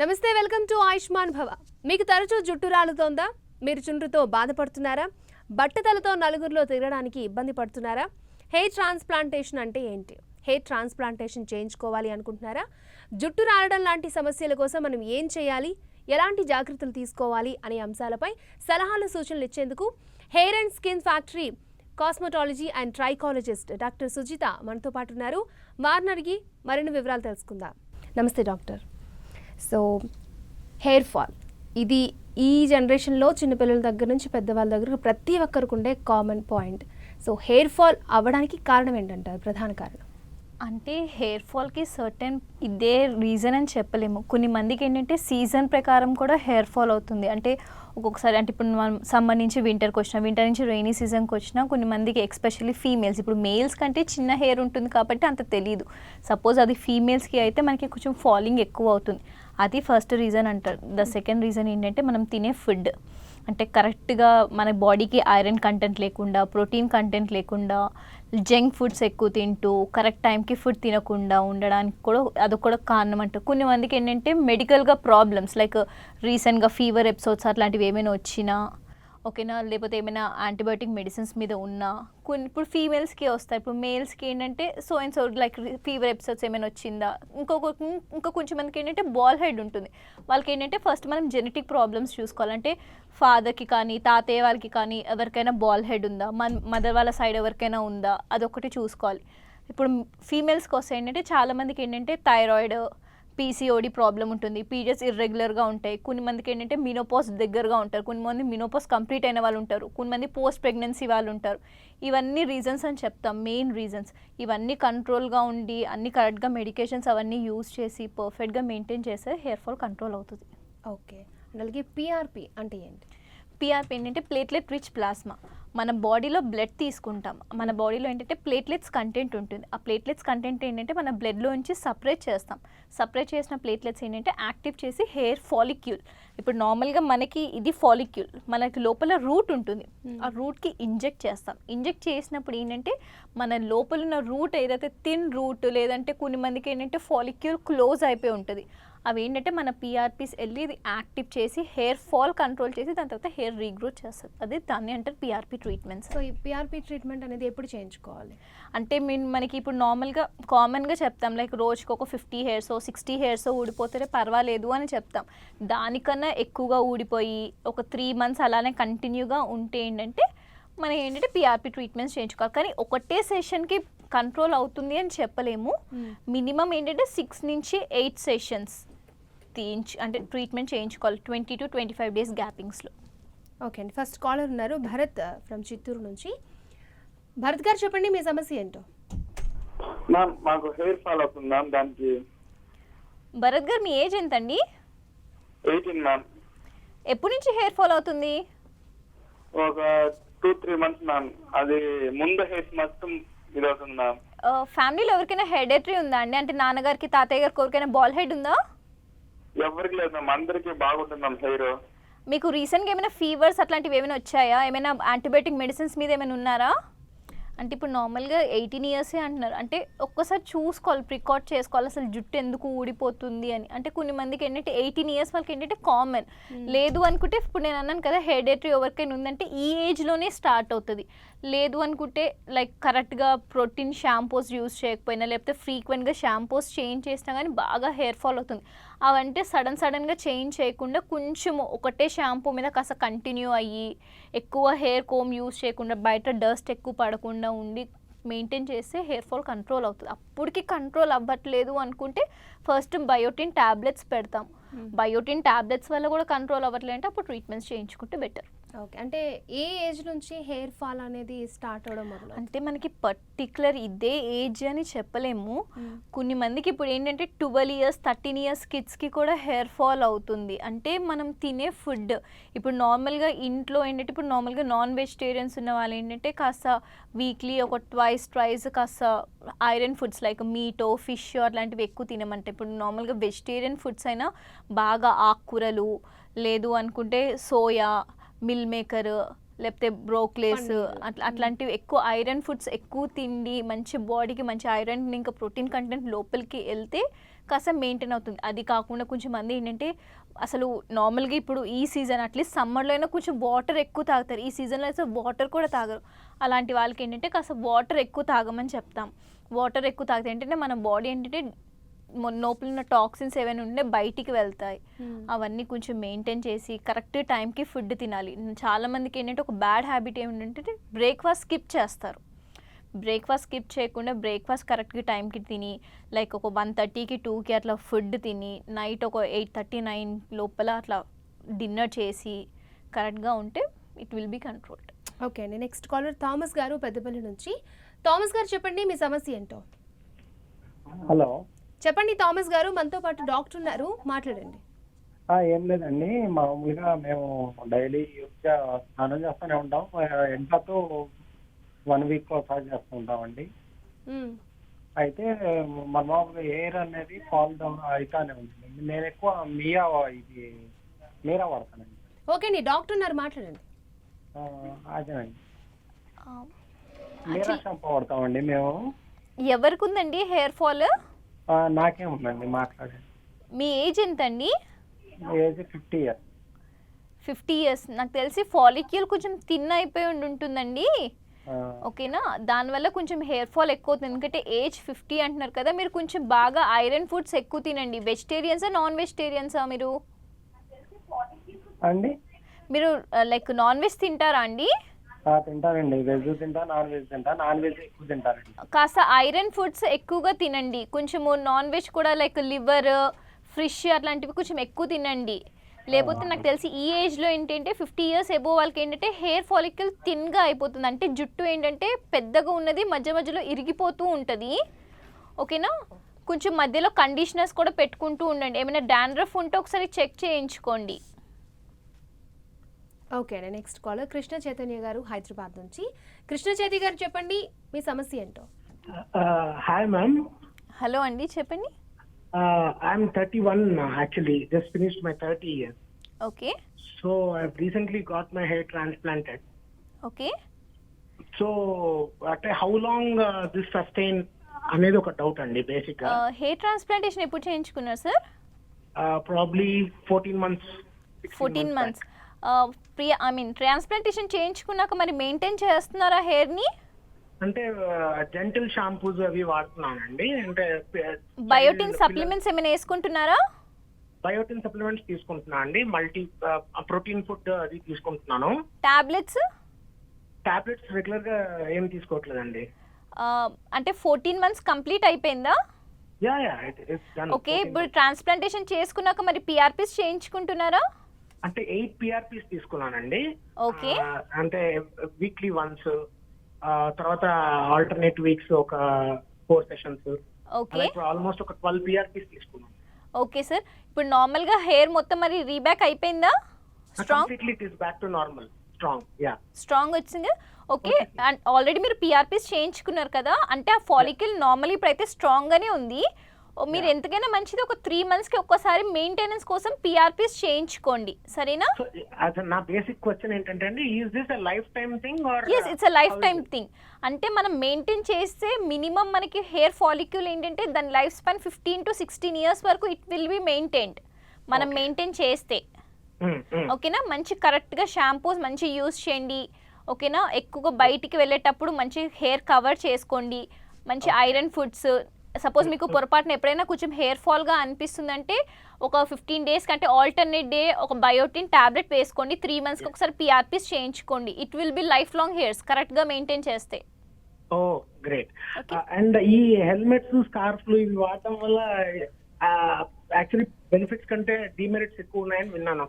నమస్తే, welcome to Ayushman భవ. మీకు తరచూ జుట్టు రాలుతోందా? మీరు చుండ్రుతో బాధపడుతున్నారా? బట్టతలతో నలుగురిలో తిరగడానికి ఇబ్బంది పడుతున్నారా? హెయిర్ ట్రాన్స్ప్లాంటేషన్ అంటే ఏంటి? హెయిర్ ట్రాన్స్ప్లాంటేషన్ చేయించుకోవాలి అనుకుంటున్నారా? జుట్టు రాలడం లాంటి సమస్యల కోసం మనం ఏం చేయాలి, ఎలాంటి జాగ్రత్తలు తీసుకోవాలి అనే అంశాలపై సలహాలు సూచనలు ఇచ్చేందుకు hair and skin factory cosmetology and trichologist doctor Sujitha మనతో పాటు ఉన్నారు. వారిని అడిగి మరిన్ని వివరాలు తెలుసుకుందాం. నమస్తే డాక్టర్. సో హెయిర్ ఫాల్ ఇది ఈ జనరేషన్లో చిన్నపిల్లల దగ్గర నుంచి పెద్దవాళ్ళ దగ్గర ప్రతి ఒక్కరికి ఉండే common point. So hair fall అవ్వడానికి కారణం ఏంటంటారు? ప్రధాన కారణం అంటే హెయిర్ ఫాల్కి సర్టెన్ ఇదే రీజన్ అని చెప్పలేము. కొన్ని మందికి ఏంటంటే సీజన్ ప్రకారం కూడా హెయిర్ ఫాల్ అవుతుంది. అంటే ఒక్కొక్కసారి అంటే ఇప్పుడు మనం సమ్మర్ నుంచి వింటర్కి వచ్చినా, వింటర్ నుంచి రెయినీ సీజన్కి వచ్చినా కొన్ని మందికి ఎస్పెషల్లీ ఫీమేల్స్, ఇప్పుడు మేల్స్ కంటే చిన్న హెయిర్ ఉంటుంది కాబట్టి అంత తెలియదు. సపోజ్ అది ఫీమేల్స్కి అయితే మనకి కొంచెం ఫాలింగ్ ఎక్కువ అవుతుంది. అది ఫస్ట్ రీజన్ అంటారు. ద సెకండ్ రీజన్ ఏంటంటే మనం తినే ఫుడ్, అంటే కరెక్ట్గా మన బాడీకి ఐరన్ కంటెంట్ లేకుండా, ప్రోటీన్ కంటెంట్ లేకుండా, జంక్ ఫుడ్స్ ఎక్కువ తింటూ కరెక్ట్ టైంకి ఫుడ్ తినకుండా ఉండడానికి కూడా అదొక కారణం అంటారు. కొన్ని మందికి ఏంటంటే మెడికల్గా ప్రాబ్లమ్స్ లైక్ రీసెంట్గా ఫీవర్ ఎపిసోడ్స్ అట్లాంటివి ఏమైనా వచ్చినా ఓకేనా, లేకపోతే ఏమైనా యాంటీబయాటిక్ మెడిసిన్స్ మీద ఉన్నా కొన్ని ఇప్పుడు ఫీమేల్స్కి వస్తాయి. ఇప్పుడు మేల్స్కి ఏంటంటే so and so like fever episodes ఏమైనా వచ్చిందా, ఇంకా కొంచెం మందికి ఏంటంటే బాల్ హెడ్ ఉంటుంది. వాళ్ళకి ఏంటంటే ఫస్ట్ మనం జెనెటిక్ ప్రాబ్లమ్స్ చూసుకోవాలంటే ఫాదర్కి కానీ తాతయ్య వాళ్ళకి కానీ ఎవరికైనా బాల్ హెడ్ ఉందా, మదర్ వాళ్ళ సైడ్ ఎవరికైనా ఉందా, అదొకటి చూసుకోవాలి. ఇప్పుడు ఫీమేల్స్కి వస్తే ఏంటంటే చాలామందికి ఏంటంటే థైరాయిడ్, పీసీఓడి ప్రాబ్లం ఉంటుంది, పీరియడ్స్ ఇర్రెగ్యులర్గా ఉంటాయి. కొన్ని మందికి ఏంటంటే మినోపాస్ దగ్గరగా ఉంటారు, కొన్ని మంది మినోపాస్ కంప్లీట్ అయిన వాళ్ళు ఉంటారు, కొన్ని మంది పోస్ట్ ప్రెగ్నెన్సీ వాళ్ళు ఉంటారు. ఇవన్నీ రీజన్స్ అని చెప్తాం, మెయిన్ రీజన్స్. ఇవన్నీ కంట్రోల్గా ఉండి అన్ని కరెక్ట్గా మెడికేషన్స్ అవన్నీ యూజ్ చేసి పర్ఫెక్ట్గా మెయింటైన్ చేస్తే హెయిర్ ఫాల్ కంట్రోల్ అవుతుంది. ఓకే, అలాగే పిఆర్పి అంటే ఏంటి? పిఆర్పి ఏంటంటే ప్లేట్లెట్ రిచ్ ప్లాస్మా. మన బాడీలో బ్లడ్ తీసుకుంటాం, మన బాడీలో ఏంటంటే ప్లేట్లెట్స్ కంటెంట్ ఉంటుంది. ఆ ప్లేట్లెట్స్ కంటెంట్ ఏంటంటే మన బ్లడ్లో నుంచి సపరేట్ చేస్తాం. సపరేట్ చేసిన ప్లేట్లెట్స్ ఏంటంటే యాక్టివ్ చేసి హెయిర్ ఫాలిక్యూల్, ఇప్పుడు నార్మల్గా మనకి ఇది ఫాలిక్యూల్, మనకి లోపల రూట్ ఉంటుంది, ఆ రూట్కి ఇంజెక్ట్ చేస్తాం. ఇంజెక్ట్ చేసినప్పుడు ఏంటంటే మన లోపల ఉన్న రూట్ ఏదైతే థిన్ రూట్, లేదంటే కొన్ని మందికి ఏంటంటే ఫాలిక్యూల్ క్లోజ్ అయిపోయి ఉంటుంది, అవి ఏంటంటే మన పిఆర్పీస్ వెళ్ళి ఇది యాక్టివ్ చేసి హెయిర్ ఫాల్ కంట్రోల్ చేసి దాని తర్వాత హెయిర్ రీగ్రోత్ చేస్తుంది. అది దాన్ని అంటారు పిఆర్పి ట్రీట్మెంట్స్. సో ఈ పిఆర్పి ట్రీట్మెంట్ అనేది ఎప్పుడు చేయించుకోవాలి? అంటే మనకి ఇప్పుడు నార్మల్గా కామన్గా చెప్తాం లైక్ రోజుకి ఒక 50 హెయిర్స్ 60 హెయిర్స్ ఊడిపోతే పర్వాలేదు అని చెప్తాం. దానికన్నా ఎక్కువగా ఊడిపోయి ఒక 3 months అలానే కంటిన్యూగా ఉంటే ఏంటంటే మనం ఏంటంటే పిఆర్పి ట్రీట్మెంట్స్ చేయించుకోవాలి. కానీ ఒకటే సెషన్కి కంట్రోల్ అవుతుంది అని చెప్పలేము. మినిమం ఏంటంటే 6 నుంచి 8 సెషన్స్ అంటే ట్రీట్మెంట్ చేయించుకోవాలి 20 to 25 days గ్యాపింగ్స్లో. ఓకే అండి, ఫస్ట్ కాలర్ ఉన్నారు భరత్ ఫ్రమ్ చిత్తూరు నుంచి. భరత్ గారు చెప్పండి మీ సమస్య ఏంటో. మ్యామ్ మాకు హెయిర్ ఫాల్ అవుతుంది మ్యామ్. దానికి భరత్ గారు మీ ఏజ్ ఎంత అండి? 18 మ్యామ్. ఎప్పటి నుంచి హెయిర్ ఫాల్ అవుతుంది? ఒక 2-3 months మ్యామ్. అది ముందు హెయిర్ మొత్తం ఇది అవుతుంది మ్యామ్. ఫ్యామిలీలో ఎవరికైనా హెరిడిటరీ ఉందా అండి? అంటే నాన్నగారికి తాతయ్య గారికి ఎవరికైనా బాల్ హెడ్ ఉందా? ఎవరికి లేదు మ్యామ్, అందరికీ బాగుంటుంది మ్యామ్ హెయిర్. మీకు రీసెంట్గా ఏమైనా ఫీవర్స్ అట్లాంటివి ఏమైనా వచ్చాయా? ఏమైనా యాంటీబయాటిక్ మెడిసిన్స్ మీద ఏమైనా ఉన్నారా? అంటే ఇప్పుడు నార్మల్గా 18 years అంటున్నారు, అంటే ఒక్కసారి చూసుకోవాలి, ప్రికాట్ చేసుకోవాలి అసలు జుట్టు ఎందుకు ఊడిపోతుంది అని. అంటే కొన్ని మందికి ఏంటంటే 18 years వాళ్ళకి ఏంటంటే కామన్, లేదు అనుకుంటే ఇప్పుడు నేను అన్నాను కదా హెరిడిటరీ ఎవరికైనా ఉందంటే ఈ ఏజ్లోనే స్టార్ట్ అవుతుంది. లేదు అనుకుంటే లైక్ కరెక్ట్గా ప్రోటీన్ షాంపూస్ యూజ్ చేయకపోయినా, లేకపోతే ఫ్రీక్వెంట్గా షాంపూస్ చేంజ్ చేసినా కానీ బాగా హెయిర్ ఫాల్ అవుతుంది. అవంటే సడన్గా చేంజ్ చేయకుండా కొంచెం ఒకటే షాంపూ మీద కాస్త కంటిన్యూ అయ్యి ఎక్కువ హెయిర్ కోమ్ యూజ్ చేయకుండా బయట డస్ట్ ఎక్కువ పడకుండా ఉండి మెయింటైన్ చేస్తే హెయిర్ ఫాల్ కంట్రోల్ అవుతుంది. అప్పటికి కంట్రోల్ అవ్వట్లేదు అనుకుంటే ఫస్ట్ బయోటిన్ ట్యాబ్లెట్స్ పెడతాం. బయోటిన్ ట్యాబ్లెట్స్ వల్ల కూడా కంట్రోల్ అవ్వట్లేదు అంటే అప్పుడు ట్రీట్మెంట్స్ చేయించుకుంటే బెటర్. ఓకే, అంటే ఏ ఏజ్ నుంచి హెయిర్ ఫాల్ అనేది స్టార్ట్ అవడం మొదలు? అంటే మనకి పర్టికులర్ ఇదే ఏజ్ అని చెప్పలేము. కొన్ని మందికి ఇప్పుడు ఏంటంటే 12 years 13 years కిడ్స్కి కూడా హెయిర్ ఫాల్ అవుతుంది. అంటే మనం తినే ఫుడ్, ఇప్పుడు నార్మల్గా ఇంట్లో ఏంటంటే ఇప్పుడు నార్మల్గా నాన్ వెజిటేరియన్స్ ఉన్న వాళ్ళు ఏంటంటే కాస్త వీక్లీ ఒక ట్వైస్ కాస్త ఐరన్ ఫుడ్స్ లైక్ మీటో ఫిష్ అట్లాంటివి ఎక్కువ తినమంటే, ఇప్పుడు నార్మల్గా వెజిటేరియన్ ఫుడ్స్ అయినా బాగా ఆకుకూరలు, లేదు అనుకుంటే సోయా, మిల్ మేకర్, లేకపోతే బ్రోక్లేస్ అట్లాంటివి ఎక్కువ ఐరన్ ఫుడ్స్ ఎక్కువ తిండి మంచి బాడీకి మంచి ఐరన్ ఇంకా ప్రోటీన్ కంటెంట్ లోపలికి వెళ్తే కాస్త మెయింటైన్ అవుతుంది. అది కాకుండా కొంచెం మంది ఏంటంటే అసలు నార్మల్గా ఇప్పుడు ఈ సీజన్ అట్లీస్ట్ సమ్మర్లో అయినా కొంచెం వాటర్ ఎక్కువ తాగుతారు, ఈ సీజన్లో అయితే వాటర్ కూడా తాగరు. అలాంటి వాళ్ళకి ఏంటంటే కాస్త వాటర్ ఎక్కువ తాగమని చెప్తాం. వాటర్ ఎక్కువ తాగితే ఏంటంటే మన బాడీ ఏంటంటే లోపల ఉన్న టాక్సిన్స్ ఏమైనా ఉంటే బయటికి వెళ్తాయి. అవన్నీ కొంచెం మెయింటైన్ చేసి కరెక్ట్ టైంకి ఫుడ్ తినాలి. చాలామందికి ఏంటంటే ఒక బ్యాడ్ హ్యాబిట్ ఏమిటంటే బ్రేక్ఫాస్ట్ స్కిప్ చేస్తారు. బ్రేక్ఫాస్ట్ స్కిప్ చేయకుండా బ్రేక్ఫాస్ట్ కరెక్ట్గా టైంకి తిని లైక్ ఒక 1:30కి 2కి అట్లా ఫుడ్ తిని నైట్ ఒక 8:30 9 లోపల అట్లా డిన్నర్ చేసి కరెక్ట్గా ఉంటే it will be controlled. Okay అండి, నెక్స్ట్ కాలర్ థామస్ గారు పెద్దపల్లి నుంచి. థామస్ గారు చెప్పండి మీ సమస్య ఏంటో. హలో, చెప్పండి థామస్ గారు, మనతో పాటు డాక్టర్ ఉన్నారు, మాట్లాడండి. ఏం లేదండి, మామూలుగా మేము డైలీ స్నానం చేస్తూనే ఉంటాం. ఎండతో 1 వీక్ ఒకసారి చేస్తూ ఉంటామండి. మ్మ్. అయితే మన మామూలుగా ఎయిర్ అనేది ఫాల్ డౌన్ అవుతానే ఉంటుంది. నేను ఎక్కువ మీరా వాడతానండి. ఓకే అండి, డాక్టర్ ఉన్నారు, మాట్లాడండి. అదేనండి, మీరా షాంపూ వాడతామండి మేము. ఎవరికి ఉందండి హెయిర్ ఫాల్? నాకేముందండి మాట్లాడండి. మీ ఏజ్ ఎంత అండి? Age 50 years. 50 years. నాకు తెలిసి ఫాలిక్యూల్ కొంచెం థిన్ అయిపోయి ఉంటుందండి. ఓకేనా, దానివల్ల కొంచెం హెయిర్ ఫాల్ ఎక్కువ అవుతుంది. ఎందుకంటే ఏజ్ 50 అంటున్నారు కదా, మీరు కొంచెం బాగా ఐరన్ ఫుడ్స్ ఎక్కువ తినండి. వెజిటేరియన్సా నాన్ వెజిటేరియన్సా మీరు? అండి, మీరు లైక్ నాన్ వెజ్ తింటారా అండి? తింటానండి, వెజ్ తింటా, నాన్ వెజ్ తింటా. నాన్ వెజ్ ఎక్కువ తింటానండి. కాస్త ఐరన్ ఫుడ్స్ ఎక్కువగా తినండి. కొంచెము నాన్ వెజ్ కూడా లైక్ లివర్, ఫిష్ అట్లాంటివి కొంచెం ఎక్కువ తినండి. లేకపోతే నాకు తెలిసి ఈ ఏజ్లో ఏంటంటే 50 years ఎబో వాళ్ళకి ఏంటంటే హెయిర్ ఫాలికల్ థిన్గా అయిపోతుంది. అంటే జుట్టు ఏంటంటే పెద్దగా ఉన్నది మధ్య మధ్యలో ఇరిగిపోతూ ఉంటుంది. ఓకేనా, కొంచెం మధ్యలో కండిషనర్స్ కూడా పెట్టుకుంటూ ఉండండి. ఏమైనా డాండ్రఫ్ ఉంటే ఒకసారి చెక్ చేయించుకోండి. ఓకే అండి, నెక్స్ట్ కాలర్ కృష్ణ చైతన్య గారు హైదరాబాద్ నుంచి. కృష్ణ చైతన్య గారు చెప్పండి మీ సమస్య ఏంటో. Hi, ma'am. హలో అండి, చెప్పండి. I'm 31 actually. Just finished my 30 years. Okay So I've recently got my hair transplanted. Okay So how long this sustain అనేది ఒక డౌట్ అండి బేసిక్ గా. హెయిర్ ట్రాన్స్ప్లాంటేషన్ ఎప్పుడు చేయించుకున్నారు sir? Probably 14 months. 14 months. Transplantation చేయించుకున్నాక మరి మెయింటైన్ చేస్తున్నారా హెయిర్ని? అంటే జెంటిల్ షాంపూస్ అవి వాడుతున్నానండి. అంటే బయోటిన్ సప్లిమెంట్స్ ఏమైనా వేసుకుంటున్నారా? బయోటిన్ సప్లిమెంట్స్ తీసుకుంటున్నా అండి. మల్టీ ప్రోటీన్ ఫుడ్ అది తీసుకుంటున్నాను. టాబ్లెట్స్? టాబ్లెట్స్ రెగ్యులర్ గా ఏం తీసుకోవట్లేదండి. అంటే 14 months కంప్లీట్ అయిపోయిందా? Yeah it's done. ఓకే, ఇప్పుడు ట్రాన్స్ప్లాంటేషన్ చేసుకున్నాక మరి పిఆర్పిస్ చేయించుకుంటున్నారా? అంటే 8 PRPs తీసుకున్నానండి. ఓకే. అంటే వీక్లీ వన్స్, తర్వాత ఆల్టర్నేట్ వీక్స్ ఒక 4 sessions. ఓకే, ఆల్మోస్ట్ ఒక 12 PRPs తీసుకున్నాను. ఓకే సార్, ఇప్పుడు నార్మల్గా హెయిర్ మొత్తం మరి రీబ్యాక్ అయిపోయిందా? Completely it is back to normal, strong వచ్చింది. ఓకే, అండ్ ఆల్రెడీ మీరు పిఆర్పిస్ చేయించుకున్నారు కదా, అంటే ఆ ఫాలికల్ నార్మల్ ఇప్పుడైతే స్ట్రాంగ్గానే ఉంది. మీరు ఎంతకైనా మంచిది ఒక 3 monthsకి ఒక్కసారి మెయింటెనెన్స్ కోసం పిఆర్పిస్ చేయించుకోండి, సరేనా? నా బేసిక్ క్వశ్చన్ ఏంటంటే అండి, is this a life time thing or? yes, it's a life time thing. అంటే మనం మెయింటైన్ చేస్తే మినిమం మనకి హెయిర్ ఫాలిక్యూల్ ఏంటంటే దాని లైఫ్ స్పాన్ 15 to 16 years వరకు ఇట్ విల్ బి మెయింటైన్డ్. మనం మెయింటైన్ చేస్తే ఓకేనా. మంచి కరెక్ట్గా షాంపూస్ మంచి యూస్ చేయండి, ఓకేనా. ఎక్కువగా బయటికి వెళ్ళేటప్పుడు మంచి హెయిర్ కవర్ చేసుకోండి, మంచి ఐరన్ ఫుడ్స్. సపోజ్ మీకు పొరపాటున ఎప్పుడైనా కొంచెం హెయిర్ ఫాల్గా అనిపిస్తుందంటే ఒక 15 days కంటే ఆల్టర్నేట్ డే ఒక బయోటిన్ టాబ్లెట్ వేసుకోండి. 3 monthsకి ఒకసారి పిఆర్పిస్ చేయించుకోండి. It will be life long hairs కరెక్ట్గా మెయింటైన్ చేస్తే. ఓ గ్రేట్. అండ్ ఈ హెల్మెట్స్, స్కార్ఫ్లు ఇవి వాడటం వల్ల యాక్చువల్లీ బెనిఫిట్స్ కంటే డిమెరిట్స్ ఎక్కువ ఉన్నాయని విన్నాను.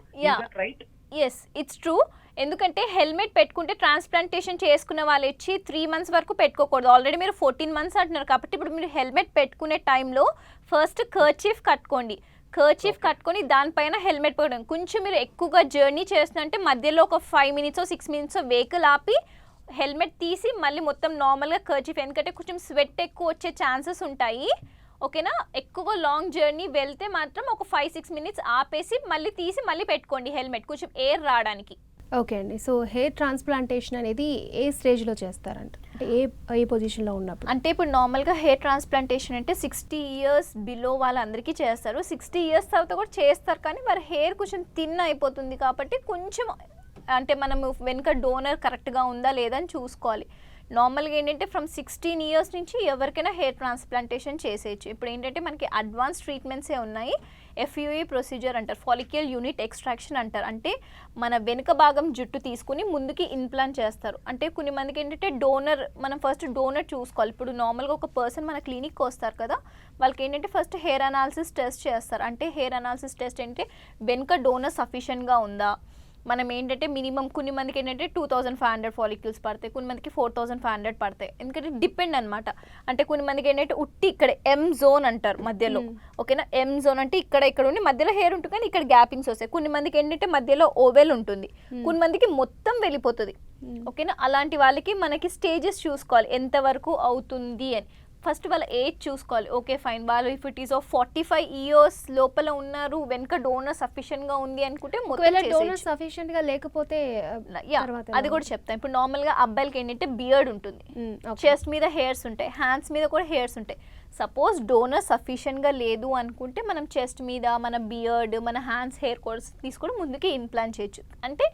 రైట్? Yes, it's true. ఎందుకంటే హెల్మెట్ పెట్టుకుంటే ట్రాన్స్ప్లాంటేషన్ చేసుకునే వాళ్ళు ఇచ్చి 3 months వరకు పెట్టుకోకూడదు. ఆల్రెడీ మీరు 14 months అంటున్నారు కాబట్టి ఇప్పుడు మీరు హెల్మెట్ పెట్టుకునే టైంలో ఫస్ట్ కర్చీఫ్ కట్టుకోండి. కర్చీఫ్ కట్టుకొని దానిపైన హెల్మెట్ పెట్టుకోండి. కొంచెం మీరు ఎక్కువగా జర్నీ చేస్తుంటే మధ్యలో ఒక 5 minutes 6 minutes వెహికల్ ఆపి హెల్మెట్ తీసి మళ్ళీ మొత్తం నార్మల్గా కర్చీఫ్, ఎందుకంటే కొంచెం స్వెట్ ఎక్కువ వచ్చే ఛాన్సెస్ ఉంటాయి, ఓకేనా. ఎక్కువగా లాంగ్ జర్నీ వెళ్తే మాత్రం ఒక 5-6 minutes ఆపేసి మళ్ళీ తీసి మళ్ళీ పెట్టుకోండి హెల్మెట్, కొంచెం ఎయిర్ రావడానికి. ఓకే అండి. సో హెయిర్ ట్రాన్స్ప్లాంటేషన్ అనేది ఏ స్టేజ్లో చేస్తారంట, అంటే ఏ పొజిషన్లో ఉన్నప్పుడు? అంటే ఇప్పుడు నార్మల్గా హెయిర్ ట్రాన్స్ప్లాంటేషన్ అంటే 60 ఇయర్స్ బిలో వాళ్ళందరికీ చేస్తారు. 60 ఇయర్స్ తర్వాత కూడా చేస్తారు, కానీ వారి హెయిర్ కొంచెం థిన్ అయిపోతుంది కాబట్టి కొంచెం అంటే మనము వెనుక డోనర్ కరెక్ట్గా ఉందా లేదా అని చూసుకోవాలి. నార్మల్గా ఏంటంటే ఫ్రమ్ 16 ఇయర్స్ నుంచి ఎవరికైనా హెయిర్ ట్రాన్స్ప్లాంటేషన్ చేసేయచ్చు. ఇప్పుడు ఏంటంటే మనకి అడ్వాన్స్ ట్రీట్మెంట్సే ఉన్నాయి. FUE ప్రొసీజర్ అంటారు, ఫాలిక్యులర్ యూనిట్ ఎక్స్ట్రాక్షన్ అంటారు. అంటే మన వెనుక భాగం జుట్టు తీసుకుని ముందుకి ఇంప్లాంట్ చేస్తారు. అంటే కొన్ని మందికి ఏంటంటే డోనర్, మనం ఫస్ట్ డోనర్ చూసుకోవాలి. ఇప్పుడు నార్మల్గా ఒక పర్సన్ మన క్లినిక్కి వస్తారు కదా, వాళ్ళకి ఏంటంటే ఫస్ట్ హెయిర్ అనాలిసిస్ టెస్ట్ చేస్తారు. అంటే హెయిర్ అనాలిసిస్ టెస్ట్ ఏంటంటే వెనుక డోనర్ సఫిషియెంట్గా ఉందా. మనం ఏంటంటే మినిమం కొన్ని మందికి ఏంటంటే 2500 ఫాలిక్యూల్స్ పడతాయి, కొన్ని మందికి 4500 పడతాయి. ఎందుకంటే డిపెండ్ అనమాట. అంటే కొన్ని మందికి ఏంటంటే ఉట్టి ఇక్కడ M జోన్ అంటారు మధ్యలో, ఓకేనా. M జోన్ అంటే ఇక్కడ ఉండి మధ్యలో హెయిర్ ఉంటుంది, కానీ ఇక్కడ గ్యాపింగ్స్ వస్తాయి. కొన్ని మందికి ఏంటంటే మధ్యలో ఓవెల్ ఉంటుంది, కొన్ని మందికి మొత్తం వెళ్ళిపోతుంది, ఓకేనా. అలాంటి వాళ్ళకి మనకి స్టేజెస్ చూసుకోవాలి ఎంతవరకు అవుతుంది అని. ఫస్ట్ వాళ్ళ ఏజ్ చూసుకోవాలి. ఓకే ఫైన్, వాళ్ళు ఇఫ్ ఇట్ ఈస్ 45 ఇయర్స్ లోపల ఉన్నారు, వెనక డోనర్ సఫిషియెంట్గా ఉంది అనుకుంటే డోనర్ సఫిషియెంట్గా లేకపోతే అది కూడా చెప్తాను. ఇప్పుడు నార్మల్గా అబ్బాయిలకి ఏంటంటే బియర్డ్ ఉంటుంది, చెస్ట్ మీద హెయిర్స్ ఉంటాయి, హ్యాండ్స్ మీద కూడా హెయిర్స్ ఉంటాయి. సపోజ్ డోనర్ సఫిషియెంట్గా లేదు అనుకుంటే మనం చెస్ట్ మీద మన బియర్డ్, మన హ్యాండ్స్ హెయిర్ కోర్స్ తీసుకొని ముందుకి ఇంప్లాంట్ చేయొచ్చు. అంటే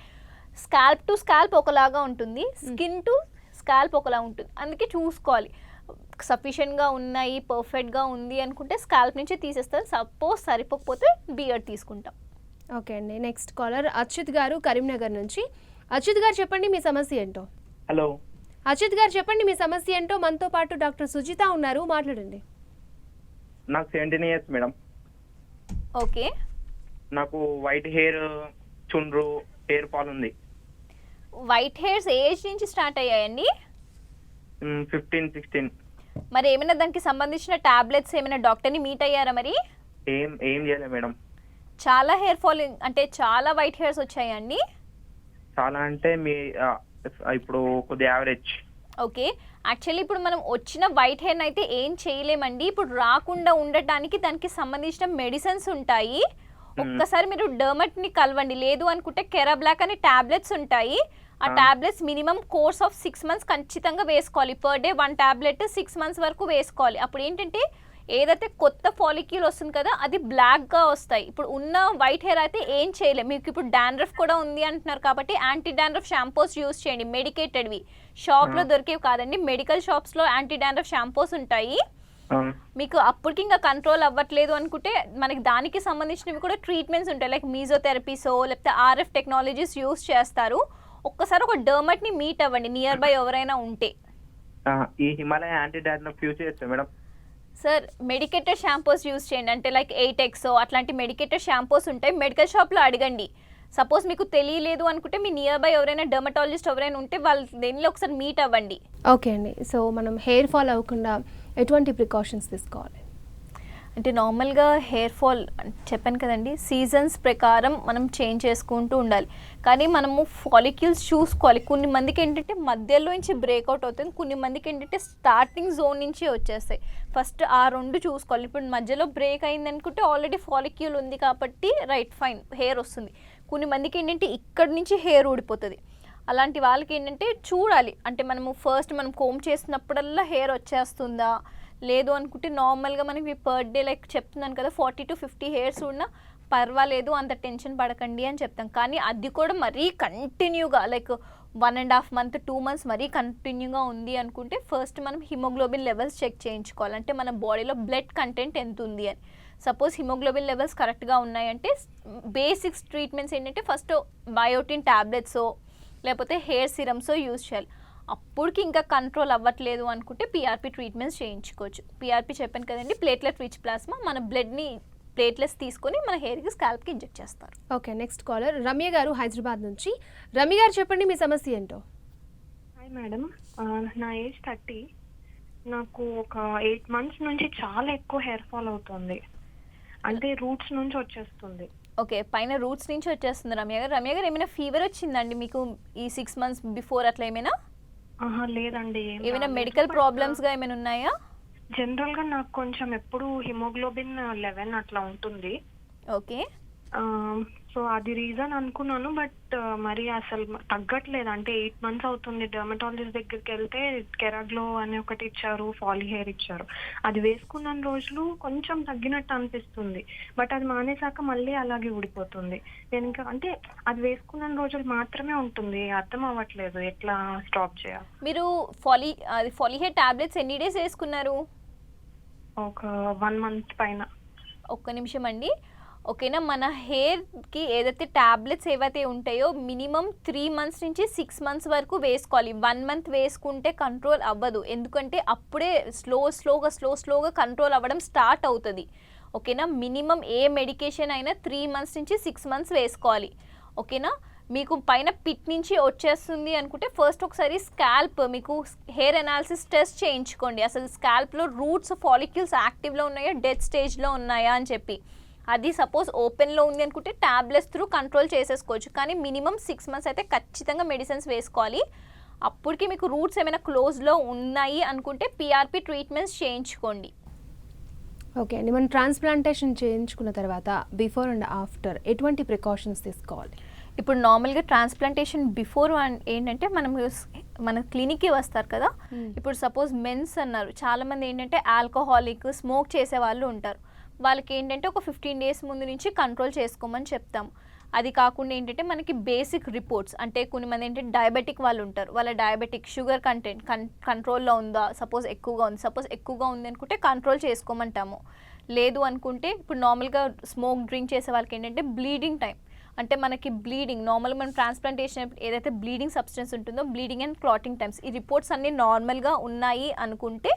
స్కాల్ప్ టు స్కాల్ప్ ఒకలాగా ఉంటుంది, స్కిన్ టు స్కాల్ప్ ఒకలా ఉంటుంది. అందుకే చూసుకోవాలి సఫిషియెంట్గా ఉన్నాయి, పర్ఫెక్ట్గా ఉంది అనుకుంటే స్కాల్ప్ నుంచి తీసేస్తాం. సపోజ్ సరిపోకపోతే బియర్డ్ తీసుకుంటాం. ఓకే అండి. నెక్స్ట్ కాలర్ అచ్యుత్ గారు కరీంనగర్ నుంచి. అచ్యుత్ గారు చెప్పండి మీ సమస్య ఏంటో. హలో అచ్యుత్ గారు చెప్పండి మీ సమస్య ఏంటో. మనతో పాటు డాక్టర్ సుజిత ఉన్నారు, మాట్లాడండి. నాకు 17 ఇయర్స్ మేడం. ఓకే, నాకు వైట్ హెయిర్, చుండ్రు, హెయిర్ ఫాల్ ఉంది. వైట్ హెయిర్స్ ఏజ్ నుంచి స్టార్ట్ అయ్యాయండి? 15-16. మరి ఏమైనా దానికి సంబంధించిన టాబ్లెట్స్ ఏమైనా డాక్టర్ని మీట్ అయ్యారా? మరి ఏం చేయలేదు మేడం. చాలా హెయిర్ ఫాల్ అంటే చాలా వైట్ హెయిర్స్ వచ్చాయండి? చాలా అంటే ఇప్పుడు కొద్దిగా యావరేజ్. ఓకే, యాక్చువల్లీ ఇప్పుడు మనం వచ్చిన వైట్ హెయిర్ అయితే ఏం చేయలేమండి. ఇప్పుడు రాకుండా ఉండటానికి దానికి సంబంధించిన మెడిసిన్స్ ఉంటాయి. ఒక్కసారి మీరు డర్మట్ని కలవండి. లేదు అనుకుంటే కెరా బ్లాక్ అనే టాబ్లెట్స్ ఉంటాయి. ఆ tablets minimum course of 6 months ఖచ్చితంగా వేసుకోవాలి. పర్ డే 1 టాబ్లెట్ 6 మంత్స్ వరకు వేసుకోవాలి. అప్పుడు ఏంటంటే ఏదైతే కొత్త ఫాలిక్యూల్ వస్తుంది కదా అది బ్లాక్గా వస్తాయి. ఇప్పుడు ఉన్న వైట్ హెయిర్ అయితే ఏం చేయలేము. మీకు ఇప్పుడు డాండ్రఫ్ కూడా ఉంది అంటున్నారు కాబట్టి యాంటీ డాండ్రఫ్ షాంపూస్ యూస్ చేయండి, మెడికేటెడ్వి. షాప్లో దొరికేవి కాదండి, మెడికల్ షాప్స్లో యాంటీ డాండ్రఫ్ షాంపూస్ ఉంటాయి. మీకు అప్పటికి ఇంకా కంట్రోల్ అవ్వట్లేదు అనుకుంటే మనకి దానికి సంబంధించినవి కూడా ట్రీట్మెంట్స్ ఉంటాయి. లైక్ మీజోథెరపీసో లేకపోతే RF టెక్నాలజీస్ యూస్ చేస్తారు. ఒక్కసారి ఒక డర్మట్ని మీట్ అవ్వండి నియర్ బై ఎవరైనా ఉంటే. ఈ హిమాలయ యాంటీ డాండ్రఫ్ యూజ్ చేయొచ్చు madam? Sir medicated shampoos use చేయండి. అంటే లైక్ 8X అట్లాంటి మెడికేటెడ్ షాంపూస్ ఉంటాయి, మెడికల్ షాప్లో అడగండి. సపోజ్ మీకు తెలియలేదు అనుకుంటే మీ నియర్ బై ఎవరైనా డర్మటాలజిస్ట్ ఎవరైనా ఉంటే వాళ్ళు దేనిలో ఒకసారి మీట్ అవ్వండి. ఓకే అండి. సో మనం హెయిర్ ఫాల్ అవ్వకుండా ఎటువంటి ప్రికాషన్స్ తీసుకోవాలి? అంటే నార్మల్గా హెయిర్ ఫాల్ చెప్పాను కదండి, సీజన్స్ ప్రకారం మనం చేంజ్ చేసుకుంటూ ఉండాలి. కానీ మనము ఫాలిక్యూల్స్ చూసుకోవాలి. కొన్ని మందికి ఏంటంటే మధ్యలో నుంచి బ్రేక్అవుట్ అవుతుంది, కొన్ని మందికి ఏంటంటే స్టార్టింగ్ జోన్ నుంచి వచ్చేస్తాయి. ఫస్ట్ ఆ 2 చూసుకోవాలి. ఇప్పుడు మధ్యలో బ్రేక్ అయింది అనుకుంటే ఆల్రెడీ ఫాలిక్యూల్ ఉంది కాబట్టి రైట్ ఫైన్ హెయిర్ వస్తుంది. కొన్ని మందికి ఏంటంటే ఇక్కడ నుంచి హెయిర్ ఊడిపోతుంది. అలాంటి వాళ్ళకి ఏంటంటే చూడాలి. అంటే మనం కోమ్ చేసినప్పుడల్లా హెయిర్ వచ్చేస్తుందా లేదు అనుకుంటే నార్మల్గా మనకి పర్ డే లైక్ చెప్తున్నాను కదా 40 to 50 హెయిర్స్ ఉన్నా పర్వాలేదు, అంత టెన్షన్ పడకండి అని చెప్తాం. కానీ అది కూడా మరీ కంటిన్యూగా లైక్ 1.5 month 2 months మరీ కంటిన్యూగా ఉంది అనుకుంటే ఫస్ట్ మనం హిమోగ్లోబిన్ లెవెల్స్ చెక్ చేయించుకోవాలి. అంటే మన బాడీలో బ్లడ్ కంటెంట్ ఎంత ఉంది అని. సపోజ్ హిమోగ్లోబిన్ లెవెల్స్ కరెక్ట్గా ఉన్నాయంటే బేసిక్స్ ట్రీట్మెంట్స్ ఏంటంటే ఫస్ట్ బయోటిన్ ట్యాబ్లెట్సో లేకపోతే హెయిర్ సిరమ్సో యూజ్ చేయాలి. అప్పటికి ఇంకా కంట్రోల్ అవ్వట్లేదు అనుకుంటే PRP ట్రీట్మెంట్స్ చేయించుకోవచ్చు. PRP చెప్పాను కదండి, ప్లేట్లెట్ రిచ్ ప్లాస్మా. మన బ్లడ్ని ప్లేట్లెట్స్ తీసుకొని మన హెయిర్కి స్కాల్ప్కి ఇంజెక్ట్ చేస్తారు. ఓకే, నెక్స్ట్ కాలర్ రమ్య గారు హైదరాబాద్ నుంచి. రమ్య గారు చెప్పండి మీ సమస్య ఏంటో. హాయ్ మేడం, నా ఏజ్ 30. నాకు ఒక 8 months నుంచి చాలా ఎక్కువ హెయిర్ ఫాల్ అవుతుంది. అంటే రూట్స్ నుంచి వచ్చేస్తుంది. ఓకే, పైన రూట్స్ నుంచి వచ్చేస్తుంది రమ్య గారు. రమ్య గారు ఏమైనా ఫీవర్ వచ్చిందండి మీకు ఈ 6 months బిఫోర్ అట్లా ఏమైనా? లేదండి. ఏమైనా మెడికల్ ప్రాబ్లమ్స్గా ఏమైనా ఉన్నాయా? జనరల్గా నాకు కొంచెం ఎప్పుడు హిమోగ్లోబిన్ 11 అట్లా ఉంటుంది. ఓకే, సో అది రీజన్ అనుకున్నాను, బట్ మరి అసలు తగ్గట్లేదు. అంటే 8 months అవుతుంది. డర్మటాలజిస్ట్ దగ్గరికి వెళ్తే కెరాగ్లో అని ఒకటి ఇచ్చారు, ఫాలీ హెయిర్ ఇచ్చారు. అది వేసుకున్న రోజులు కొంచెం తగ్గినట్టు అనిపిస్తుంది, బట్ అది మానేశాక మళ్ళీ అలాగే ఊడిపోతుంది. నేను ఇంకా అంటే అది వేసుకున్న రోజులు మాత్రమే ఉంటుంది, అర్థం అవ్వట్లేదు ఎట్లా స్టాప్ చేయాలి. మీరు ఫాలీ హెయిర్ టాబ్లెట్స్ ఎన్ని డేస్ వేసుకున్నారు? ఒక 1 month పైన. ఒక్క నిమిషం అండి. ఓకేనా, మన హెయిర్కి ఏదైతే ట్యాబ్లెట్స్ ఏవైతే ఉంటాయో మినిమం 3 months నుంచి 6 months వరకు వేసుకోవాలి. 1 month వేసుకుంటే కంట్రోల్ అవ్వదు, ఎందుకంటే అప్పుడే స్లోగా కంట్రోల్ అవ్వడం స్టార్ట్ అవుతుంది. ఓకేనా, మినిమం ఏ మెడికేషన్ అయినా 3 months నుంచి 6 months వేసుకోవాలి. ఓకేనా, మీకు పైన పిట్ నుంచి వచ్చేస్తుంది అనుకుంటే ఫస్ట్ ఒకసారి స్కాల్ప్ మీకు హెయిర్ అనాలిసిస్ టెస్ట్ చేయించుకోండి. అసలు స్కాల్ప్లో రూట్స్ ఫాలిక్యూల్స్ యాక్టివ్లో ఉన్నాయా, డెత్ స్టేజ్లో ఉన్నాయా అని చెప్పి. అది సపోజ్ ఓపెన్లో ఉంది అనుకుంటే ట్యాబ్లెట్స్ త్రూ కంట్రోల్ చేసేసుకోవచ్చు, కానీ మినిమం 6 months అయితే ఖచ్చితంగా మెడిసిన్స్ వేసుకోవాలి. అప్పటికి మీకు రూట్స్ ఏమైనా క్లోజ్లో ఉన్నాయి అనుకుంటే పిఆర్పి ట్రీట్మెంట్స్ చేయించుకోండి. ఓకే అండి, మనం ట్రాన్స్ప్లాంటేషన్ చేయించుకున్న తర్వాత బిఫోర్ అండ్ ఆఫ్టర్ ఎటువంటి ప్రికాషన్స్ తీసుకోవాలి? ఇప్పుడు నార్మల్గా ట్రాన్స్ప్లాంటేషన్ బిఫోర్ ఏంటంటే మన క్లినిక్కి వస్తారు కదా. ఇప్పుడు సపోజ్ మెన్స్ అన్నారు, చాలామంది ఏంటంటే ఆల్కహాలిక్ స్మోక్ చేసే వాళ్ళు ఉంటారు. వాళ్ళకి ఏంటంటే ఒక 15 days ముందు నుంచి కంట్రోల్ చేసుకోమని చెప్తాం. అది కాకుండా ఏంటంటే మనకి బేసిక్ రిపోర్ట్స్, అంటే కొన్ని మంది ఏంటంటే డయాబెటిక్ వాళ్ళు ఉంటారు, వాళ్ళ డయాబెటిక్ షుగర్ కంటెంట్ కంట్రోల్లో ఉందా, సపోజ్ ఎక్కువగా ఉంది అనుకుంటే కంట్రోల్ చేసుకోమంటాము. లేదు అనుకుంటే ఇప్పుడు నార్మల్గా స్మోక్ డ్రింక్ చేసే వాళ్ళకి ఏంటంటే బ్లీడింగ్ టైం, అంటే మనకి బ్లీడింగ్ నార్మల్గా మనం ట్రాన్స్ప్లాంటేషన్ ఏదైతే బ్లీడింగ్ సబ్స్టెన్స్ ఉంటుందో బ్లీడింగ్ అండ్ క్లాటింగ్ టైమ్స్, ఈ రిపోర్ట్స్ అన్నీ నార్మల్గా ఉన్నాయి అనుకుంటే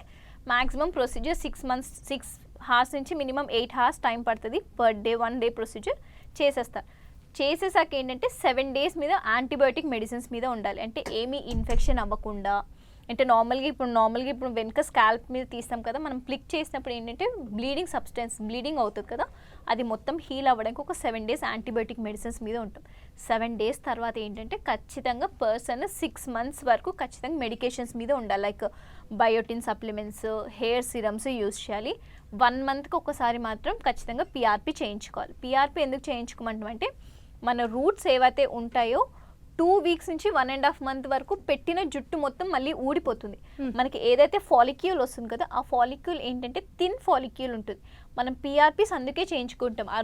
మ్యాక్సిమం ప్రొసీజర్ 6 hours నుంచి మినిమం 8 hours టైం పడుతుంది. పర్ డే 1 day ప్రొసీజర్ చేసేస్తారు. చేసేసాక ఏంటంటే 7 days మీద యాంటీబయోటిక్ మెడిసిన్స్ మీద ఉండాలి, అంటే ఏమీ ఇన్ఫెక్షన్ అవ్వకుండా. అంటే నార్మల్గా ఇప్పుడు వెనుక స్కాల్ప్ మీద తీస్తాం కదా, మనం ప్లిక్ చేసినప్పుడు ఏంటంటే బ్లీడింగ్ అవుతుంది కదా, అది మొత్తం హీల్ అవ్వడానికి ఒక 7 days యాంటీబయోటిక్ మెడిసిన్స్ మీద ఉంటాం. 7 days తర్వాత ఏంటంటే ఖచ్చితంగా పర్సన్ 6 months వరకు ఖచ్చితంగా మెడికేషన్స్ మీద ఉండాలి. Like biotin supplements, hair serums use చేయాలి. 1 monthకి ఒకసారి మాత్రం ఖచ్చితంగా పిఆర్పి చేయించుకోవాలి. పిఆర్పి ఎందుకు చేయించుకోమంటామంటే మన రూట్స్ ఏవైతే ఉంటాయో 2 weeks నుంచి 1.5 month వరకు పెట్టిన జుట్టు మొత్తం మళ్ళీ ఊడిపోతుంది. మనకి ఏదైతే ఫాలిక్యూల్ వస్తుంది కదా, ఆ ఫాలిక్యూల్ ఏంటంటే థిన్ ఫాలిక్యూల్ ఉంటుంది. మనం పిఆర్పీస్ అందుకే చేయించుకుంటాం, ఆ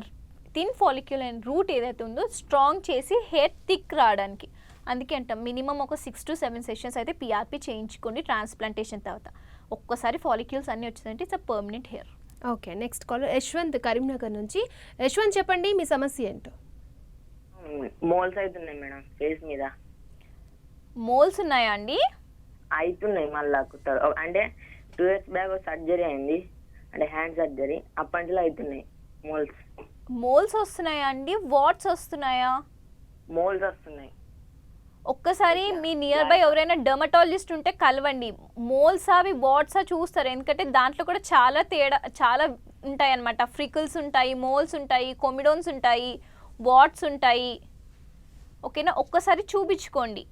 థిన్ ఫాలిక్యూల్ అండ్ రూట్ ఏదైతే ఉందో స్ట్రాంగ్ చేసి హెయిర్ థిక్ రావడానికి. అందుకే అంటాం మినిమం ఒక 6 to 7 sessions అయితే పిఆర్పి చేయించుకోండి ట్రాన్స్ప్లాంటేషన్ తర్వాత. ఒక్కసారి ఫాలిక్యూల్స్ అన్నీ వచ్చిందంటే it's a permanent hair. Okay, next caller Yashwant Karimnagar నుంచి. యశ్వంత్ చెప్పండి మీ సమస్య ఏంటో. మోల్స్ అవుతున్నాయి మేడం ఫేస్ మీద. మోల్స్ ఉన్నాయా అండి? అవుతున్నాయి మళ్ళా కొత్తగా, అంటే 2 years బ్యాక్ సర్జరీ అయింది, అంటే హ్యాండ్ సర్జరీ, అప్పటిలో అవుతున్నాయి మోల్స్ వస్తున్నాయా అండి? వాట్స్ వస్తున్నాయా? మోల్స్ వస్తున్నాయి. ఒక్కసారి మీ నియర్ బై ఎవరైనా డర్మటాలజిస్ట్ ఉంటే కలవండి. మోల్స్ అవి వాట్సా చూస్తారు, ఎందుకంటే దాంట్లో కూడా చాలా ఉంటాయి అన్నమాట. ఫ్రికల్స్ ఉంటాయి, మోల్స్ ఉంటాయి, కొమిడోన్స్ ఉంటాయి, వాట్స్ ఉంటాయి. ఓకేనా, ఒక్కసారి చూపించుకోండి.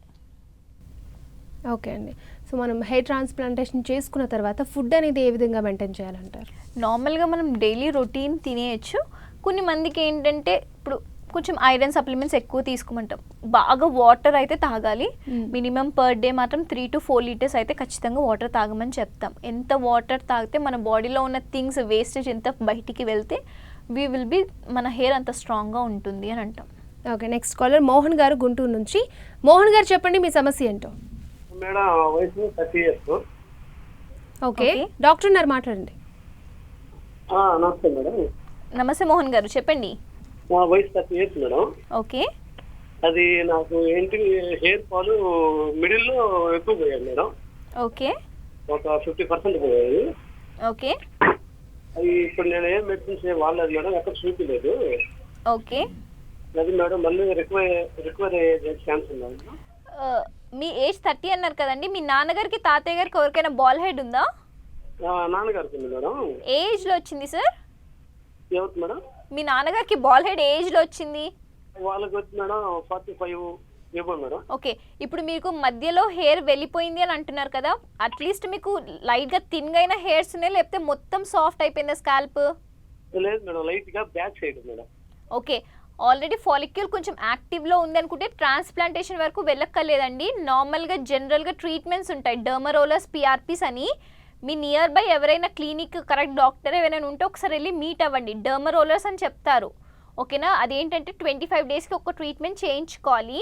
ఓకే అండి, సో మనం హెయిర్ ట్రాన్స్ప్లాంటేషన్ చేసుకున్న తర్వాత ఫుడ్ అనేది ఏ విధంగా మెయింటైన్ చేయాలంటారు? నార్మల్గా మనం డైలీ రొటీన్ తినేయచ్చు. కొన్ని మందికి ఏంటంటే ఇప్పుడు కొంచెం ఐరన్ సప్లిమెంట్స్ ఎక్కువ తీసుకోమంటాం. బాగా వాటర్ అయితే తాగాలి. మినిమం పర్ డే మాత్రం 3 to 4 liters అయితే ఖచ్చితంగా వాటర్ తాగమని చెప్తాం. ఎంత వాటర్ తాగితే మన బాడీలో ఉన్న థింగ్స్ వేస్టేజ్ ఎంత బయటికి వెళ్తే మన హెయిర్ అంత స్ట్రాంగ్గా ఉంటుంది అని అంటాం. ఓకే, నెక్స్ట్ కాలర్ మోహన్ గారు గుంటూరు నుంచి. మోహన్ గారు చెప్పండి మీ సమస్య ఏంటో. మేడం వయసు 30 years. ఓకే, డాక్టర్ ఉన్నారు, మాట్లాడండి. నమస్తే మేడం. నమస్తే మోహన్ గారు, చెప్పండి. మా వయసు 30 years మేడం. ఓకే, అది నాకు ఏంటి హెయిర్ ఫాల్ మిడిల్లో ఎక్కువ పోయాడు మేడం. ఓకే, ఒక 50% పోయాయి. ఓకే, అది ఇప్పుడు నేను ఏం మెడిసిన్స్ వాడలేదు మేడం, ఎక్కడ చూపించలేదు. ఓకే, అది మేడం మళ్ళీ రికవరీ ఛాన్స్ ఉందా? మీ ఏజ్ 30 అన్నారు కదండి, మీ నాన్నగారికి తాతయ్య గారికి ఎవరికైనా బాల్ హెడ్ ఉందా? నాన్నగారికి ఉంది మేడం. ఏ ఏజ్లో వచ్చింది సార్? ఎవరికి మేడం? మీ నాన్నగారికి బాల్ హెడ్ ఏ ఏజ్లో వచ్చింది? వాళ్ళకి వచ్చి మేడం 45 ఇవ్వండి మేడం. ఓకే, ఇప్పుడు మీకు మధ్యలో హెయిర్ వెళ్ళిపోయింది అని అంటున్నారు కదా, అట్లీస్ట్ మీకు లైట్గా థిన్గా అయిన హెయిర్స్ ఉన్నాయి, లేకపోతే మొత్తం సాఫ్ట్ అయిపోయిందా స్కాల్ప్? లేదు మేడం, లైట్ గా back side madam. Okay, already follicle కొంచెం యాక్టివ్లో ఉంది అనుకుంటే ట్రాన్స్ప్లాంటేషన్ వరకు వెళ్ళక్కర్లేదండి. నార్మల్గా జనరల్గా ట్రీట్మెంట్స్ ఉంటాయి, డర్మరోలస్, పిఆర్పీస్ అని. మీ నియర్ బై ఎవరైనా క్లినిక్ కరెక్ట్ డాక్టర్ ఎవరైనా ఉంటే ఒకసారి వెళ్ళి మీట్ అవ్వండి. డర్మరోలస్ అని చెప్తారు, ఓకేనా. అదేంటంటే 25 డేస్కి ఒక ట్రీట్మెంట్ చేయించుకోవాలి,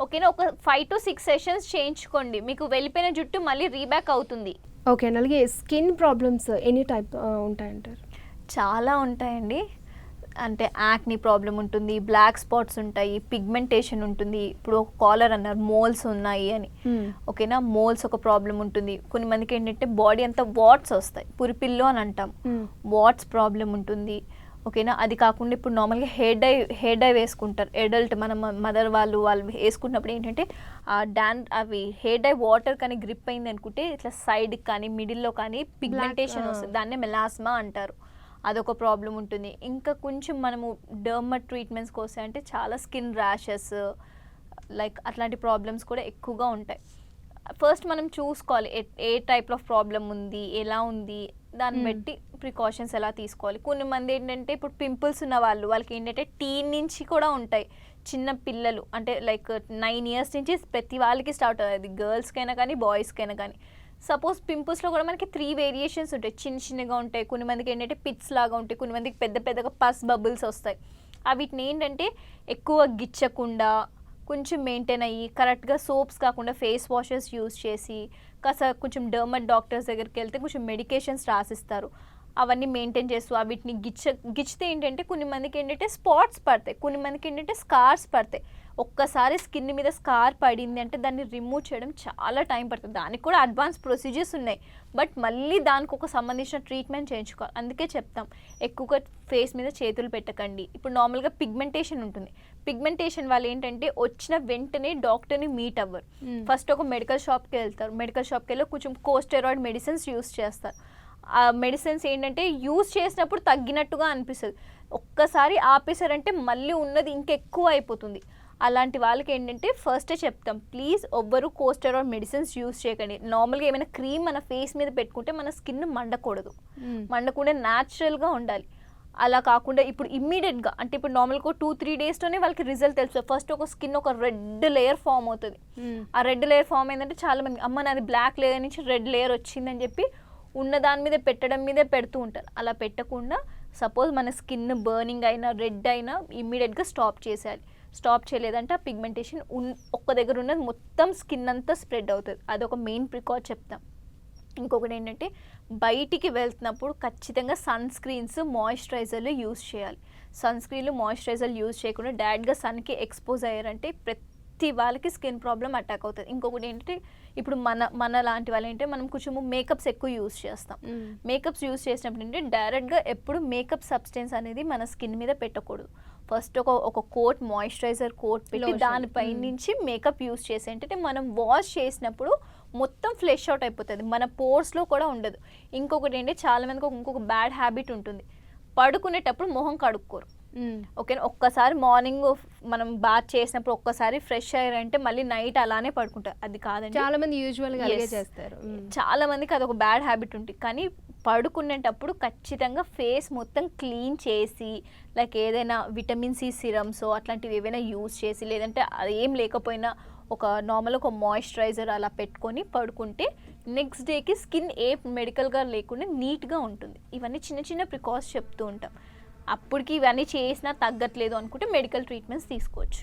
ఓకేనా. ఒక 5 to 6 సెషన్స్ చేయించుకోండి, మీకు వెళ్ళిపోయిన జుట్టు మళ్ళీ రీబ్యాక్ అవుతుంది. ఓకే అండి. అలాగే స్కిన్ ప్రాబ్లమ్స్ ఎనీ టైప్ ఉంటాయంటారు? చాలా ఉంటాయండి. అంటే యాక్ని ప్రాబ్లం ఉంటుంది, బ్లాక్ స్పాట్స్ ఉంటాయి, పిగ్మెంటేషన్ ఉంటుంది. ఇప్పుడు ఒక కాలర్ అన్నారు మోల్స్ ఉన్నాయి అని, ఓకేనా. మోల్స్ ఒక ప్రాబ్లం ఉంటుంది. కొన్ని మందికి ఏంటంటే బాడీ అంతా వాట్స్ వస్తాయి, పురిపిల్లు అని అంటాం, వాట్స్ ప్రాబ్లం ఉంటుంది, ఓకేనా. అది కాకుండా ఇప్పుడు నార్మల్గా హెయిర్ డై వేసుకుంటారు అడల్ట్, మన మదర్ వాళ్ళు వేసుకున్నప్పుడు ఏంటంటే అవి హెయిర్ డై వాటర్ కానీ గ్రిప్ అయింది అనుకుంటే ఇట్లా సైడ్కి కానీ మిడిల్లో కానీ పిగ్మెంటేషన్ వస్తుంది, దాన్నే మెలాస్మా అంటారు. అదొక ప్రాబ్లం ఉంటుంది. ఇంకా కొంచెం మనము డర్మర్ ట్రీట్మెంట్స్కి వస్తాయి అంటే చాలా స్కిన్ ర్యాషెస్ లైక్ అట్లాంటి ప్రాబ్లమ్స్ కూడా ఎక్కువగా ఉంటాయి. ఫస్ట్ మనం చూసుకోవాలి ఏ టైప్ ఆఫ్ ప్రాబ్లం ఉంది, ఎలా ఉంది, దాన్ని బట్టి ప్రికాషన్స్ ఎలా తీసుకోవాలి. కొన్ని మంది ఏంటంటే ఇప్పుడు పింపుల్స్ ఉన్న వాళ్ళకి ఏంటంటే టీన్ నుంచి కూడా ఉంటాయి. చిన్న పిల్లలు అంటే లైక్ 9 years నుంచి ప్రతి వాళ్ళకి స్టార్ట్ అవుతుంది, అది గర్ల్స్కైనా కానీ బాయ్స్కైనా కానీ. సపోజ్ పింపుల్స్లో కూడా మనకి 3 వేరియేషన్స్ ఉంటాయి, చిన్నగా ఉంటాయి, కొన్ని మందికి ఏంటంటే పిట్స్ లాగా ఉంటాయి, కొన్ని మందికి పెద్దగా పస్ బబుల్స్ వస్తాయి. వీటిని ఏంటంటే ఎక్కువ గిచ్చకుండా కొంచెం మెయింటైన్ అయ్యి కరెక్ట్గా సోప్స్ కాకుండా ఫేస్ వాషెస్ యూస్ చేసి కొంచెం డర్మట్ డాక్టర్స్ దగ్గరికి వెళ్తే కొంచెం మెడికేషన్స్ రాసిస్తారు. అవన్నీ మెయింటైన్ చేస్తూ వీటిని గిచ్చితే ఏంటంటే కొన్ని మందికి ఏంటంటే స్పాట్స్ పడతాయి, కొన్ని మందికి ఏంటంటే స్కార్స్ పడతాయి. ఒక్కసారి స్కిన్ మీద స్కార్ పడింది అంటే దాన్ని రిమూవ్ చేయడం చాలా టైం పడుతుంది. దానికి కూడా అడ్వాన్స్ ప్రొసీజర్స్ ఉన్నాయి, బట్ మళ్ళీ దానికి ఒక సంబంధించిన ట్రీట్మెంట్ చేయించుకోవాలి. అందుకే చెప్తాం ఎక్కువగా ఫేస్ మీద చేతులు పెట్టకండి. ఇప్పుడు నార్మల్గా పిగ్మెంటేషన్ ఉంటుంది, పిగ్మెంటేషన్ వాళ్ళు ఏంటంటే వచ్చిన వెంటనే డాక్టర్ని మీట్ అవ్వరు. ఫస్ట్ ఒక మెడికల్ షాప్కి వెళ్తారు, మెడికల్ షాప్కి వెళ్ళి కొంచెం కోస్టెరాయిడ్ మెడిసిన్స్ యూస్ చేస్తారు. ఆ మెడిసిన్స్ ఏంటంటే యూస్ చేసినప్పుడు తగ్గినట్టుగా అనిపిస్తుంది, ఒక్కసారి ఆపేశారంటే మళ్ళీ ఉన్నది ఇంకెక్కువ అయిపోతుంది. అలాంటి వాళ్ళకి ఏంటంటే ఫస్టే చెప్తాం, ప్లీజ్ ఎవ్వరు కోస్టెరాయిడ్ మెడిసిన్స్ యూస్ చేయకండి. నార్మల్గా ఏమైనా క్రీమ్ మన ఫేస్ మీద పెట్టుకుంటే మన స్కిన్ మండకూడదు, మండకుండా న్యాచురల్గా ఉండాలి. అలా కాకుండా ఇప్పుడు ఇమ్మీడియట్గా అంటే ఇప్పుడు నార్మల్గా 2-3 డేస్లోనే వాళ్ళకి రిజల్ట్ తెలుస్తుంది. ఫస్ట్ ఒక స్కిన్ ఒక రెడ్ లేయర్ ఫామ్ అవుతుంది. ఆ రెడ్ లేయర్ ఫామ్ అయిందంటే చాలా మంది అమ్మ నాది బ్లాక్ లేయర్ నుంచి రెడ్ లేయర్ వచ్చిందని చెప్పి ఉన్న దాని మీద పెట్టడం మీదే పెడుతూ ఉంటారు. అలా పెట్టకుండా సపోజ్ మన స్కిన్ బర్నింగ్ అయినా రెడ్ అయినా ఇమ్మీడియట్గా స్టాప్ చేసేయాలి. స్టాప్ చేయలేదంటే ఆ పిగ్మెంటేషన్ ఒక్క దగ్గర ఉన్నది మొత్తం స్కిన్ అంతా స్ప్రెడ్ అవుతుంది. అదొక మెయిన్ ప్రికాషన్ చెప్తాం. ఇంకొకటి ఏంటంటే బయటికి వెళ్తున్నప్పుడు ఖచ్చితంగా సన్ స్క్రీన్స్, మాయిశ్చరైజర్లు యూజ్ చేయాలి. సన్ స్క్రీన్లు, మాయిశ్చరైజర్లు యూజ్ చేయకుండా డైరెక్ట్గా సన్కి ఎక్స్పోజ్ అయ్యారంటే ప్రతి వాళ్ళకి స్కిన్ ప్రాబ్లం అటాక్ అవుతుంది. ఇంకొకటి ఏంటంటే ఇప్పుడు మన లాంటి వాళ్ళు ఏంటంటే మనం కొంచెం మేకప్స్ ఎక్కువ యూజ్ చేస్తాం. మేకప్స్ యూజ్ చేసినప్పుడు ఏంటంటే డైరెక్ట్గా ఎప్పుడు మేకప్ సబ్స్టెన్స్ అనేది మన స్కిన్ మీద పెట్టకూడదు. ఫస్ట్ ఒక కోట్, మాయిశ్చరైజర్ కోట్ పెట్టి దానిపై నుంచి మేకప్ యూజ్ చేసి ఏంటంటే మనం వాష్ చేసినప్పుడు మొత్తం ఫ్లెష్ అవుట్ అయిపోతుంది, మన పోర్స్లో కూడా ఉండదు. ఇంకొకటి ఏంటంటే చాలా మందికి ఇంకొక బ్యాడ్ హ్యాబిట్ ఉంటుంది, పడుకునేటప్పుడు మొహం కడుక్కోరు. ఓకేనా, ఒక్కసారి మార్నింగ్ మనం బాత్ చేసినప్పుడు ఒక్కసారి ఫ్రెష్ అయ్యారంటే మళ్ళీ నైట్ అలానే పడుకుంటారు. అది కాదండి, చాలా మంది యూజువల్గా అలాగే చేస్తారు. చాలా మందికి అదొక బ్యాడ్ హ్యాబిట్ ఉంటుంది. కానీ పడుకునేటప్పుడు ఖచ్చితంగా ఫేస్ మొత్తం క్లీన్ చేసి లైక్ ఏదైనా విటమిన్ సి సిరమ్స్ అట్లాంటివి ఏవైనా యూజ్ చేసి, లేదంటే అది ఏం లేకపోయినా ఒక నార్మల్ ఒక మాయిశ్చరైజర్ అలా పెట్టుకొని పడుకుంటే నెక్స్ట్ డేకి స్కిన్ ఏ మెడికల్గా లేకుండా నీట్గా ఉంటుంది. ఇవన్నీ చిన్న చిన్న ప్రికాషన్స్ చెప్తూ ఉంటాం. అప్పటికి ఇవన్నీ చేసినా తగ్గట్లేదు అనుకుంటే మెడికల్ ట్రీట్మెంట్స్ తీసుకోవచ్చు.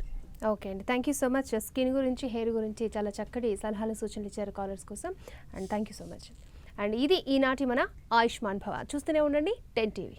ఓకే అండి, thank you so much. Skin గురించి, హెయిర్ గురించి చాలా చక్కటి సలహాలు, సూచనలు ఇచ్చారు కాలర్స్ కోసం, and thank you so much. And ఇది ఈనాటి మన ఆయుష్మాన్ భవ. చూస్తూనే ఉండండి 10 TV.